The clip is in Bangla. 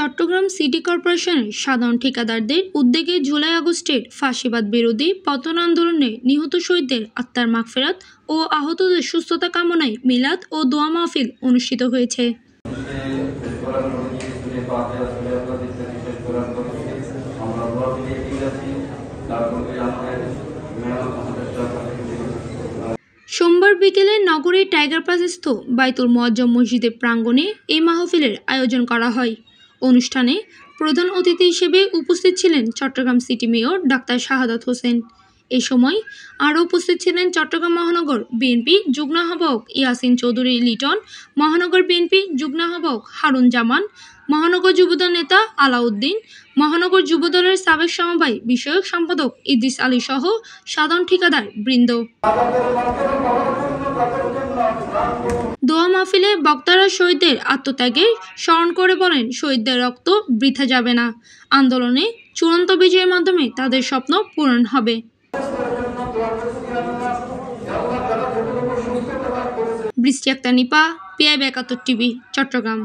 চট্টগ্রাম সিটি কর্পোরেশনের সাধারণ ঠিকাদারদের উদ্যোগে জুলাই আগস্টের ফাঁসিবাদ বিরোধী পতন আন্দোলনে নিহত শহীদদের আত্মার মাগফিরাত ও আহতদের সুস্থতা কামনায় মিলাদ ও দোয়া মাহফিল অনুষ্ঠিত হয়েছে। সোমবার বিকেলে নগরীর টাইগার পাসস্থ বাইতুল মুআজ্জম মসজিদের প্রাঙ্গণে এই মাহফিলের আয়োজন করা হয়। অনুষ্ঠানে প্রধান অতিথি হিসেবে উপস্থিত ছিলেন Chittagong city mayor doctor Shahadat Hossain. এ সময় আরও উপস্থিত ছিলেন চট্টগ্রাম মহানগর বিএনপি যুগ্ম আহ্বায়ক ইয়াসিন চৌধুরী লিটন, মহানগর বিএনপি যুগ্ম আহ্বায়ক হারুন জামান, মহানগর যুবদল নেতা আলাউদ্দিন, মহানগর যুবদলের সাবেক সমবায় বিষয়ক সম্পাদক ইদ্রিস আলী সহ সাধারণ ঠিকাদার বৃন্দ। দোয়া মাহফিলে বক্তারা শহীদদের আত্মত্যাগের স্মরণ করে বলেন, শহীদদের রক্ত বৃথা যাবে না, আন্দোলনে চূড়ান্ত বিজয়ের মাধ্যমে তাদের স্বপ্ন পূরণ হবে। বৃষ্টি আক্তার নিপা, PIB ৭১ টিভি, চট্টগ্রাম।